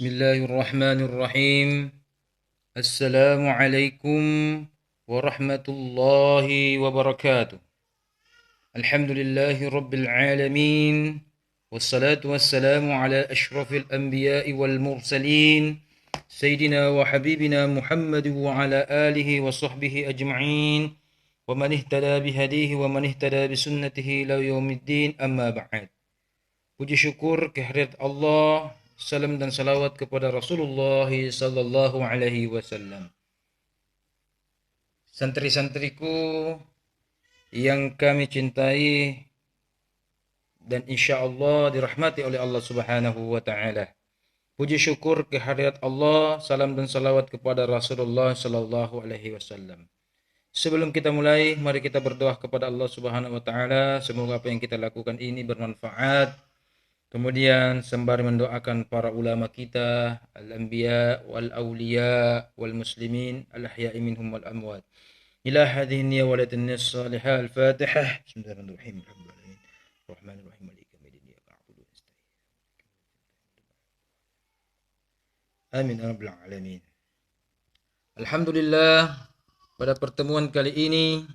Bismillahirrahmanirrahim. Assalamualaikum warahmatullahi wabarakatuh. Alhamdulillahi rabbil alamin. Wassalatu wassalamu ala ashrafil anbiya'i wal mursalin. Sayyidina wa habibina Muhammad wa ala alihi wa sahbihi ajma'in. Wa man ihtada bihadihi wa man ihtada bisunnatihi ila yaumiddin, amma ba'd. Puji syukur kehadirat Allah, salam dan salawat kepada Rasulullah sallallahu alaihi wasallam. Santri-santriku yang kami cintai dan insya Allah dirahmati oleh Allah Subhanahu wa taala. Puji syukur kehadirat Allah, salam dan salawat kepada Rasulullah sallallahu alaihi wasallam. Sebelum kita mulai, mari kita berdoa kepada Allah Subhanahu wa taala, semoga apa yang kita lakukan ini bermanfaat. Kemudian sembari mendoakan para ulama kita, al-anbiya wal awliya wal muslimin al-ahya'i minhum wal amwat. Ila hadhihi niyya wa latin salihah al-Fatihah. Bismillahirrahmanirrahim. Rahmanirrahim. Maliki yaumiddin. Iyyaka na'budu wa nasta'in. Amin ya rabbal alamin. Alhamdulillah, pada pertemuan kali ini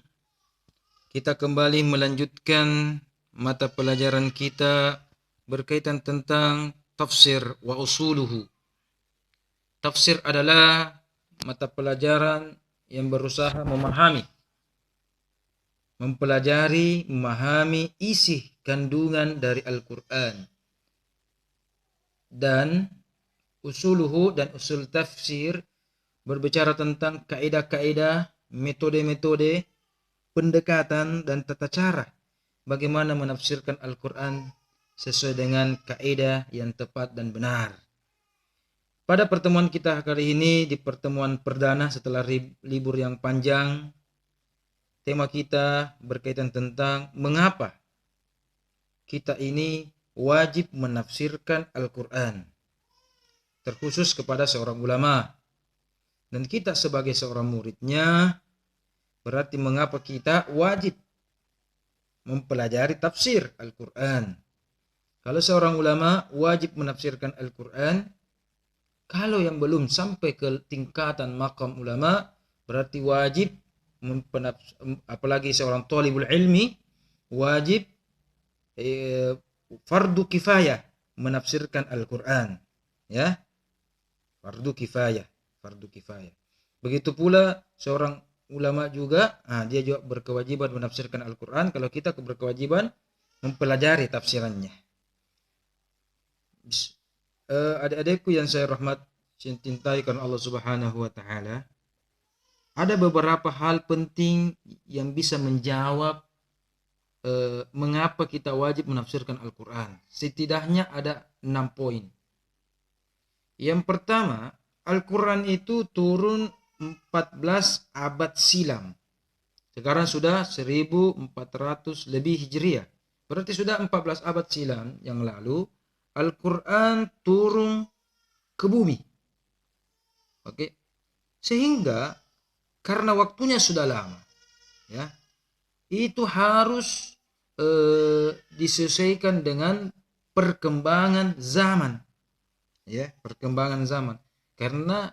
kita kembali melanjutkan mata pelajaran kita berkaitan tentang tafsir wa usuluhu. Tafsir adalah mata pelajaran yang berusaha mempelajari, memahami isi kandungan dari Al-Quran. Dan usuluhu dan usul tafsir berbicara tentang kaidah-kaidah, metode-metode, pendekatan dan tata cara bagaimana menafsirkan Al-Quran sesuai dengan kaidah yang tepat dan benar. Pada pertemuan kita kali ini, di pertemuan perdana setelah libur yang panjang, tema kita berkaitan tentang mengapa kita ini wajib menafsirkan Al-Quran, terkhusus kepada seorang ulama. Dan kita sebagai seorang muridnya, berarti mengapa kita wajib mempelajari tafsir Al-Quran. Kalau seorang ulama wajib menafsirkan Al-Quran, kalau yang belum sampai ke tingkatan maqam ulama, berarti wajib, apalagi seorang thalibul ilmi, wajib fardu kifayah menafsirkan Al-Quran. Ya, fardu kifayah. Begitu pula seorang ulama juga, dia juga berkewajiban menafsirkan Al-Quran, kalau kita berkewajiban mempelajari tafsirannya. Adik-adikku yang saya cintai karena Allah Subhanahu wa taala, ada beberapa hal penting yang bisa menjawab mengapa kita wajib menafsirkan Al-Quran. Setidaknya ada 6 poin. Yang pertama, Al-Quran itu turun 14 abad silam. Sekarang sudah 1400 lebih Hijriah. Berarti sudah 14 abad silam yang lalu Al-Quran turun ke bumi. Oke. Sehingga karena waktunya sudah lama, ya, itu harus disesuaikan dengan perkembangan zaman. Ya, perkembangan zaman. Karena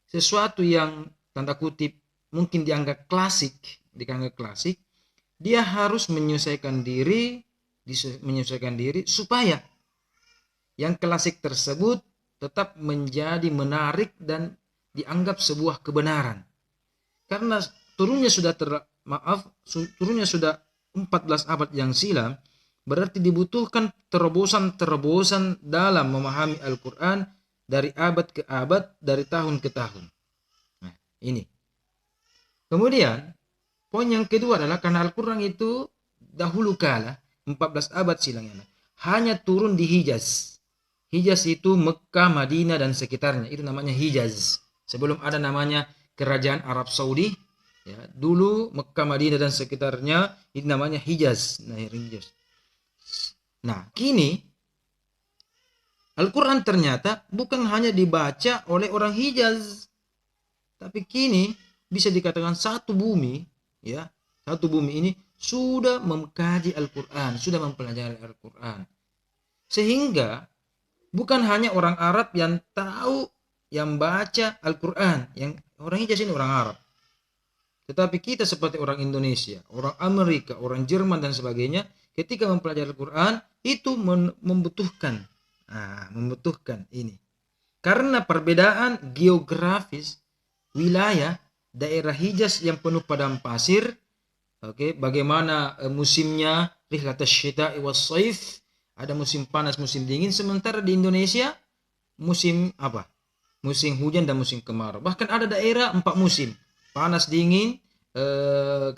sesuatu yang tanda kutip mungkin dianggap klasik, dia harus menyesuaikan diri supaya yang klasik tersebut tetap menjadi menarik dan dianggap sebuah kebenaran. Karena turunnya sudah 14 abad yang silam, berarti dibutuhkan terobosan dalam memahami Al-Quran dari abad ke abad, dari tahun ke tahun. Nah, ini. Kemudian, poin yang kedua adalah karena Al-Quran itu dahulu kala, 14 abad silamnya, hanya turun di Hijaz. Hijaz itu Mekah, Madinah dan sekitarnya. Itu namanya Hijaz. Sebelum ada namanya Kerajaan Arab Saudi, ya, dulu Mekah, Madinah dan sekitarnya itu namanya Hijaz. Nah, kini Al-Quran ternyata bukan hanya dibaca oleh orang Hijaz, tapi kini bisa dikatakan satu bumi ini sudah mengkaji Al-Quran, sudah mempelajari Al-Quran. Sehingga Bukan hanya orang Arab yang tahu, yang baca Al-Quran, yang orang Hijaz ini orang Arab. Tetapi kita seperti orang Indonesia, orang Amerika, orang Jerman dan sebagainya, ketika mempelajari Al-Quran itu membutuhkan, membutuhkan ini. Karena perbedaan geografis wilayah daerah Hijaz yang penuh padang pasir, bagaimana musimnya, rihlat asy-syita'i was-shaif, ada musim panas, musim dingin, sementara di Indonesia musim apa? Musim hujan dan musim kemarau. Bahkan ada daerah 4 musim, panas, dingin,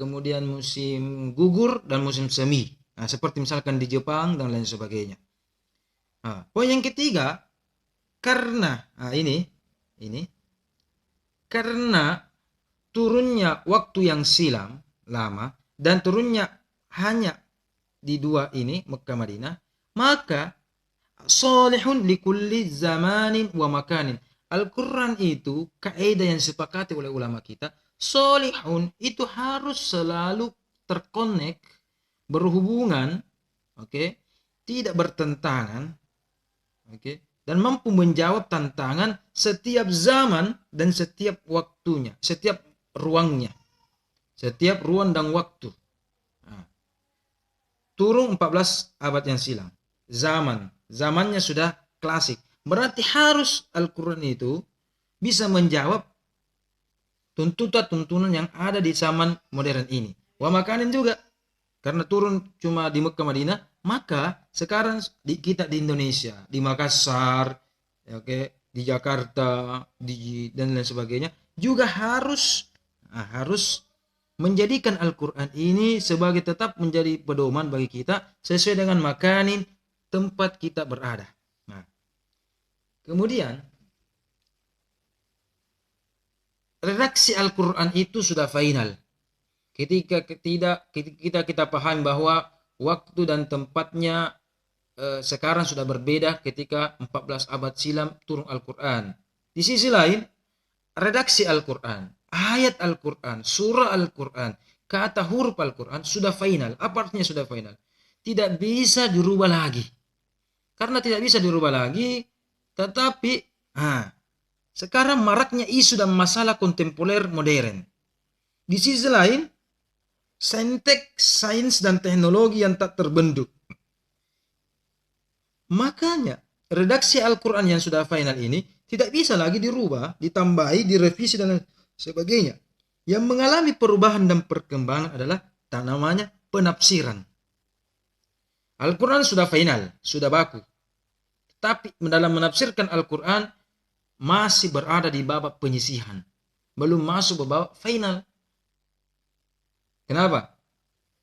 kemudian musim gugur dan musim semi. Seperti misalkan di Jepang dan lain sebagainya. Poin yang ketiga, karena ini karena turunnya waktu yang silam lama dan turunnya hanya di dua ini, Mekah Madinah, maka salihun likulli zamanin wa makanin. Al-Quran itu kaidah yang disepakati oleh ulama kita, salihun itu harus selalu terkonek, berhubungan, tidak bertentangan, dan mampu menjawab tantangan setiap zaman dan setiap waktunya, setiap ruangnya, setiap ruang dan waktu. Turun 14 abad yang silam. Zamannya sudah klasik. Berarti harus Al-Quran itu bisa menjawab tuntutan-tuntunan yang ada di zaman modern ini. Wa makanin juga. Karena turun cuma di Mekah Madinah, maka sekarang kita di Indonesia, di Makassar, di Jakarta, dan lain sebagainya, juga harus menjadikan Al-Quran ini sebagai tetap menjadi pedoman bagi kita sesuai dengan makanin tempat kita berada. Kemudian redaksi Al-Quran itu sudah final. Ketika kita paham bahwa waktu dan tempatnya sekarang sudah berbeda ketika 14 abad silam turun Al-Quran. Di sisi lain, redaksi Al-Quran, ayat Al-Quran, surah Al-Quran, kata huruf Al-Quran sudah final. Apa artinya sudah final? Tidak bisa dirubah lagi. Karena tidak bisa dirubah lagi, tetapi sekarang maraknya isu dan masalah kontemporer modern. Di sisi lain, sains dan teknologi yang tak terbendung. Makanya, redaksi Al-Quran yang sudah final ini tidak bisa lagi dirubah, ditambahi, direvisi dan sebagainya. Yang mengalami perubahan dan perkembangan adalah namanya penafsiran. Al-Quran sudah final, sudah baku. Tapi dalam menafsirkan Al-Quran masih berada di babak penyisihan. Belum masuk ke babak final. Kenapa?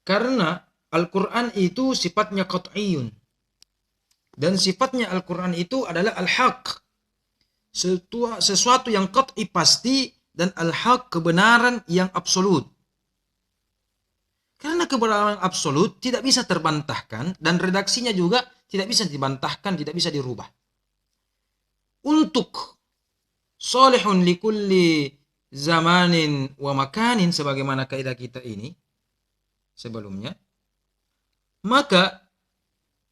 Karena Al-Quran itu sifatnya qat'iyun. Dan sifatnya Al-Quran itu adalah al-haq. Sesuatu yang qat'i pasti dan al-haq kebenaran yang absolut. Karena kebenaran absolut tidak bisa terbantahkan dan redaksinya juga tidak bisa dibantahkan, tidak bisa dirubah. Untuk salihun likulli zamanin wa makanin sebagaimana kaidah kita ini sebelumnya, maka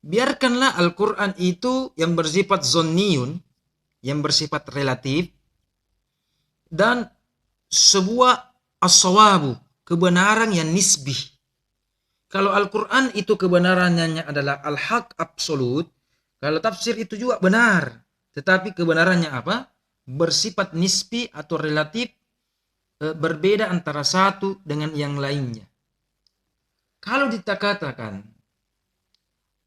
biarkanlah Al-Quran itu yang bersifat zonniyun, yang bersifat relatif, dan sebuah as-sawabu, kebenaran yang nisbih. Kalau Al-Quran itu kebenarannya adalah al-haq absolut, kalau tafsir itu juga benar, tetapi kebenarannya apa? Bersifat nisbi atau relatif, berbeda antara satu dengan yang lainnya. Kalau dikatakan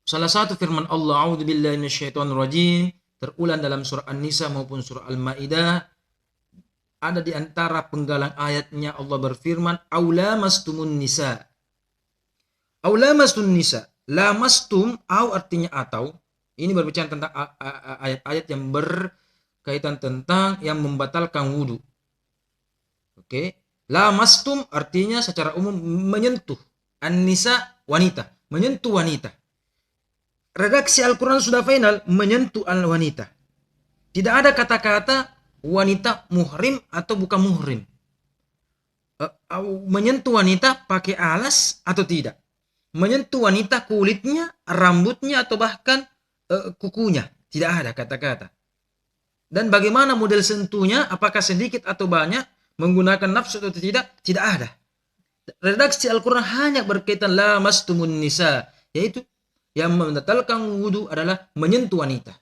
salah satu firman Allah, a'udzubillahi minasyaitonirrajim, terulang dalam surah An-Nisa maupun surah Al-Maidah, ada di antara penggalan ayatnya Allah berfirman, aulamastumun nisa. Aulamastun nisa, lamastum au artinya atau. Ini berbicara tentang ayat-ayat yang berkaitan tentang yang membatalkan wudu. Lamastum artinya secara umum menyentuh. An-nisa wanita, menyentuh wanita. Redaksi Al-Quran sudah final, menyentuh wanita. Tidak ada kata-kata wanita muhrim atau bukan muhrim. Menyentuh wanita pakai alas atau tidak. Menyentuh wanita kulitnya, rambutnya, atau bahkan kukunya. Tidak ada kata-kata. Dan bagaimana model sentuhnya, apakah sedikit atau banyak, menggunakan nafsu atau tidak, tidak ada. Redaksi Al-Quran hanya berkaitan lamastumun nisa, yaitu yang membatalkan wudu adalah menyentuh wanita.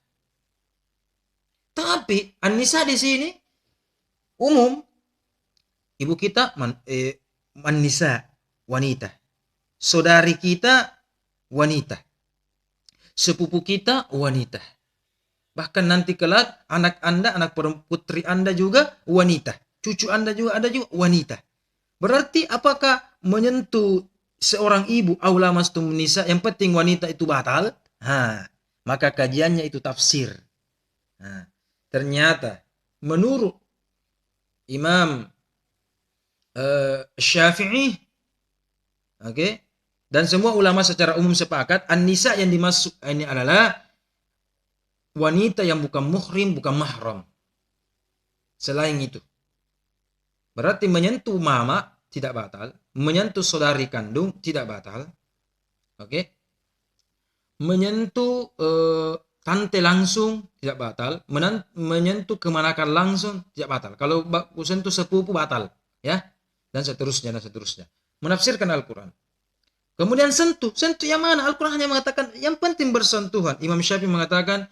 Tapi an-nisa di sini umum, ibu kita man-nisa, wanita. Saudari kita wanita. Sepupu kita wanita. Bahkan nanti kelak anak Anda, anak putri Anda juga wanita. Cucu Anda juga ada juga wanita. Berarti apakah menyentuh seorang ibu aula mastum nisa yang penting wanita itu batal? Maka kajiannya itu tafsir. Ternyata menurut Imam Syafi'i, dan semua ulama secara umum sepakat, an-nisa yang dimaksud ini adalah wanita yang bukan muhrim, bukan mahram. Selain itu. Berarti menyentuh mama tidak batal, menyentuh saudari kandung tidak batal. Menyentuh tante langsung tidak batal, menyentuh kemanakan langsung tidak batal. Kalau sentuh sepupu batal, ya. Dan seterusnya. Menafsirkan Al-Qur'an. Kemudian sentuh yang mana? Al-Qur'an hanya mengatakan yang penting bersentuhan. Imam Syafi'i mengatakan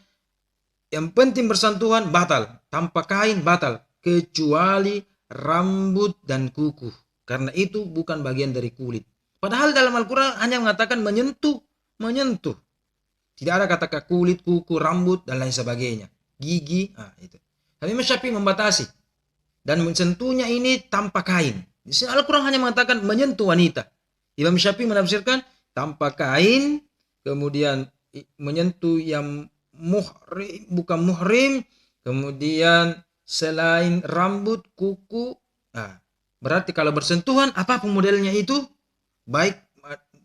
yang penting bersentuhan batal, tanpa kain batal, kecuali rambut dan kuku, karena itu bukan bagian dari kulit. Padahal dalam Al-Quran hanya mengatakan menyentuh. Tidak ada kata kulit, kuku, rambut, dan lain sebagainya. Gigi, itu. Tapi Imam Syafi'i membatasi. Dan mensentuhnya ini tanpa kain. Di sini Al-Quran hanya mengatakan menyentuh wanita. Imam Syafi'i menafsirkan tanpa kain, kemudian menyentuh yang muhrim, bukan muhrim, kemudian selain rambut, kuku. Berarti kalau bersentuhan apapun modelnya itu, baik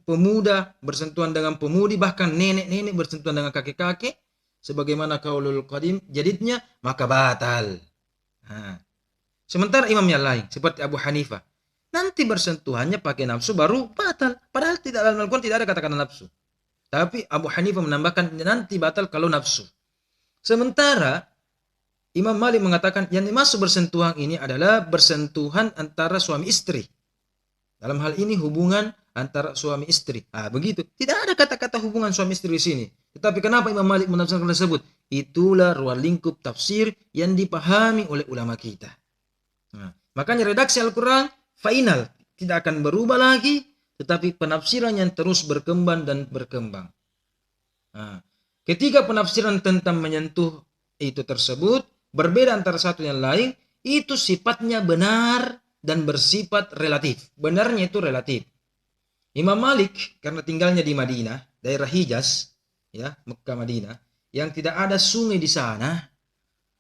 pemuda bersentuhan dengan pemudi, bahkan nenek-nenek bersentuhan dengan kakek-kakek, sebagaimana qaulul qadim jadidnya, maka batal. Sementara imam yang lain seperti Abu Hanifah, nanti bersentuhannya pakai nafsu baru batal. Padahal tidak dalam Al-Quran tidak ada kata-kata nafsu. Tapi Abu Hanifah menambahkan nanti batal kalau nafsu. Sementara Imam Malik mengatakan yang dimaksud bersentuhan ini adalah bersentuhan antara suami istri. Dalam hal ini hubungan antara suami istri. Begitu. Tidak ada kata-kata hubungan suami istri di sini. Tetapi kenapa Imam Malik menafsirkan tersebut? Itulah ruang lingkup tafsir yang dipahami oleh ulama kita. Makanya redaksi Al-Quran final tidak akan berubah lagi, tetapi penafsiran yang terus berkembang dan berkembang. Ketika penafsiran tentang menyentuh itu tersebut berbeda antara satu yang lain, itu sifatnya benar dan bersifat relatif. Benarnya itu relatif. Imam Malik karena tinggalnya di Madinah, daerah Hijaz, ya, Mekah Madinah, yang tidak ada sungai di sana.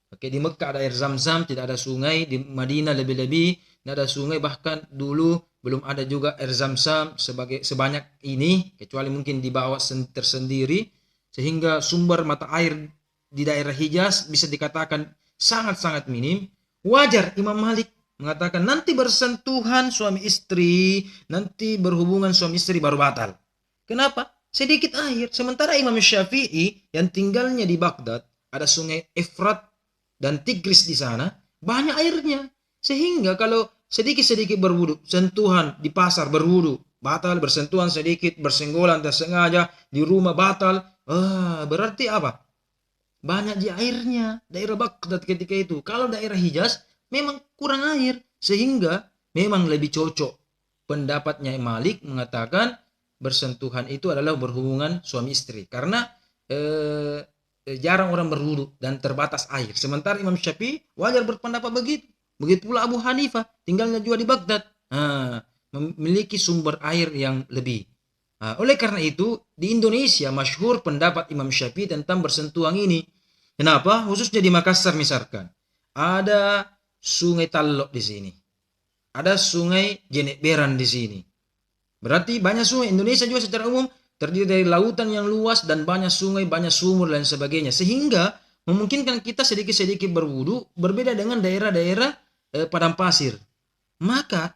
Di Mekah ada air Zam-Zam, tidak ada sungai. Di Madinah lebih-lebih tidak ada sungai, bahkan dulu belum ada juga air Zam-Zam sebanyak ini, kecuali mungkin dibawa tersendiri, sehingga sumber mata air di daerah Hijaz bisa dikatakan sangat-sangat minim. Wajar Imam Malik mengatakan nanti bersentuhan suami istri, nanti berhubungan suami istri baru batal. Kenapa? Sedikit air. Sementara Imam Syafi'i yang tinggalnya di Baghdad, ada sungai Efrat dan Tigris di sana, banyak airnya. Sehingga kalau sedikit-sedikit berwudu, sentuhan di pasar berwudu, batal. Bersentuhan sedikit, bersenggolan tersengaja di rumah batal. Berarti apa? Banyak di airnya daerah Baghdad ketika itu. Kalau daerah Hijaz memang kurang air, sehingga memang lebih cocok. Pendapatnya Malik mengatakan bersentuhan itu adalah berhubungan suami istri, karena jarang orang berwudu dan terbatas air. Sementara Imam Syafi'i wajar berpendapat begitu. Begitu pula Abu Hanifah, tinggalnya juga di Baghdad, memiliki sumber air yang lebih. Oleh karena itu di Indonesia masyhur pendapat Imam Syafi'i tentang bersentuhan ini. Kenapa? Khususnya di Makassar misalkan, ada sungai Talok di sini, ada sungai Jenek Beran di sini. Berarti banyak sungai. Indonesia juga secara umum terdiri dari lautan yang luas dan banyak sungai, banyak sumur dan sebagainya, sehingga memungkinkan kita sedikit-sedikit berwudu, berbeda dengan daerah-daerah padang pasir. Maka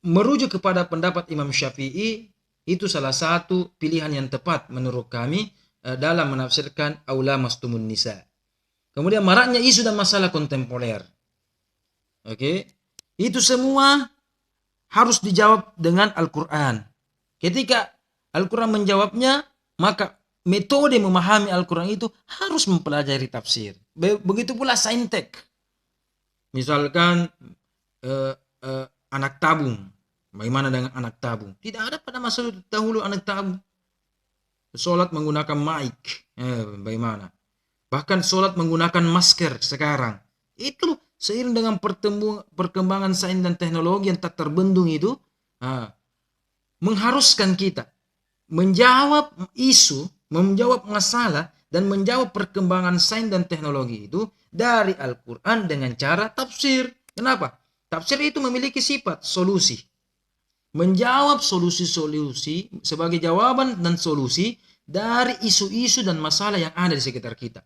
merujuk kepada pendapat Imam Syafi'i itu salah satu pilihan yang tepat menurut kami, dalam menafsirkan aula mastumun nisa. Kemudian maraknya isu dan masalah kontemporer. Oke. Itu semua harus dijawab dengan Al-Quran. Ketika Al-Quran menjawabnya, maka metode memahami Al-Quran itu harus mempelajari tafsir. Begitu pula saintek. Misalkan anak tabung. Bagaimana dengan anak tabung? Tidak ada pada masa dahulu anak tabung. Sholat menggunakan mic. Bagaimana? Bahkan sholat menggunakan masker sekarang. Itu seiring dengan perkembangan sains dan teknologi yang tak terbendung itu, mengharuskan kita menjawab isu, menjawab masalah, dan menjawab perkembangan sains dan teknologi itu dari Al-Quran dengan cara tafsir. Kenapa? Tafsir itu memiliki sifat solusi. Menjawab solusi-solusi sebagai jawaban dan solusi dari isu-isu dan masalah yang ada di sekitar kita.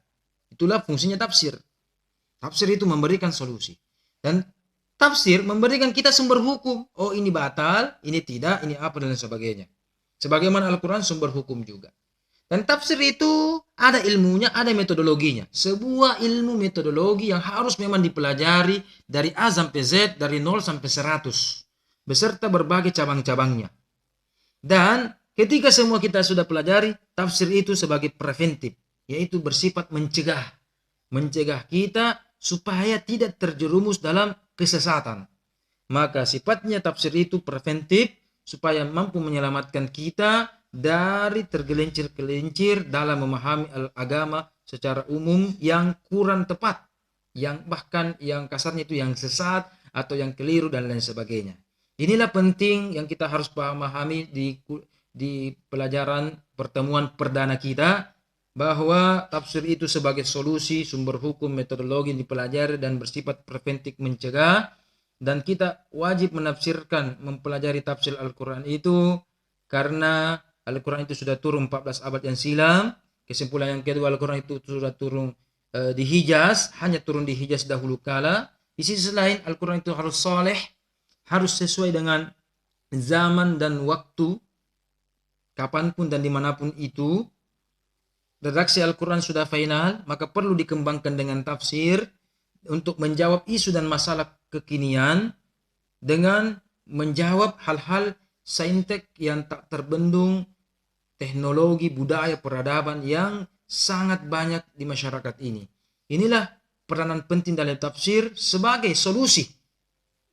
Itulah fungsinya tafsir. Tafsir itu memberikan solusi. Dan tafsir memberikan kita sumber hukum. Oh, ini batal, ini tidak, ini apa, dan sebagainya. Sebagaimana Al-Quran sumber hukum juga. Dan tafsir itu ada ilmunya, ada metodologinya. Sebuah ilmu metodologi yang harus memang dipelajari dari A sampai Z, dari 0 sampai 100. Beserta berbagai cabang-cabangnya. Dan ketika semua kita sudah pelajari, tafsir itu sebagai preventif. Yaitu bersifat mencegah. Mencegah kita supaya tidak terjerumus dalam kesesatan. Maka sifatnya tafsir itu preventif supaya mampu menyelamatkan kita dari tergelincir-gelincir dalam memahami agama secara umum yang kurang tepat, yang bahkan yang kasarnya itu yang sesat atau yang keliru dan lain sebagainya. Inilah penting yang kita harus pahami di pelajaran pertemuan perdana kita, bahwa tafsir itu sebagai solusi, sumber hukum, metodologi yang dipelajari dan bersifat preventif mencegah. Dan kita wajib menafsirkan, mempelajari tafsir Al-Quran itu karena Al-Quran itu sudah turun 14 abad yang silam. Kesimpulan yang kedua, Al-Quran itu sudah turun di Hijaz, hanya turun di Hijaz dahulu kala. Di sisi lain, Al-Quran itu harus soleh, harus sesuai dengan zaman dan waktu, kapanpun dan dimanapun itu. Redaksi Al-Quran sudah final, maka perlu dikembangkan dengan tafsir untuk menjawab isu dan masalah kekinian dengan menjawab hal-hal saintek yang tak terbendung, teknologi, budaya, peradaban yang sangat banyak di masyarakat ini. Inilah peranan penting dalam tafsir sebagai solusi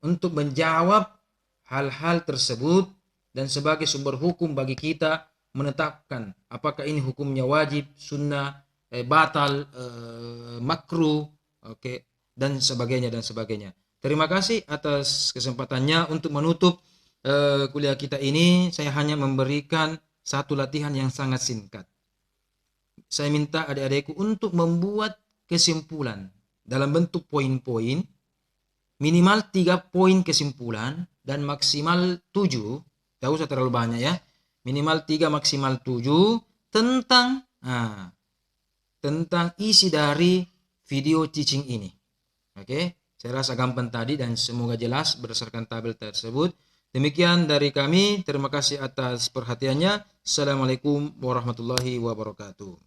untuk menjawab hal-hal tersebut dan sebagai sumber hukum bagi kita menetapkan apakah ini hukumnya wajib, sunnah, batal, makruh, dan sebagainya dan sebagainya. Terima kasih atas kesempatannya. Untuk menutup kuliah kita ini, saya hanya memberikan satu latihan yang sangat singkat. Saya minta adik-adikku untuk membuat kesimpulan dalam bentuk poin-poin, minimal 3 poin kesimpulan dan maksimal 7, tidak usah terlalu banyak ya, minimal 3 maksimal 7 tentang isi dari video teaching ini. Oke, saya rasa gampang tadi dan semoga jelas berdasarkan tabel tersebut. Demikian dari kami, terima kasih atas perhatiannya. Assalamualaikum warahmatullahi wabarakatuh.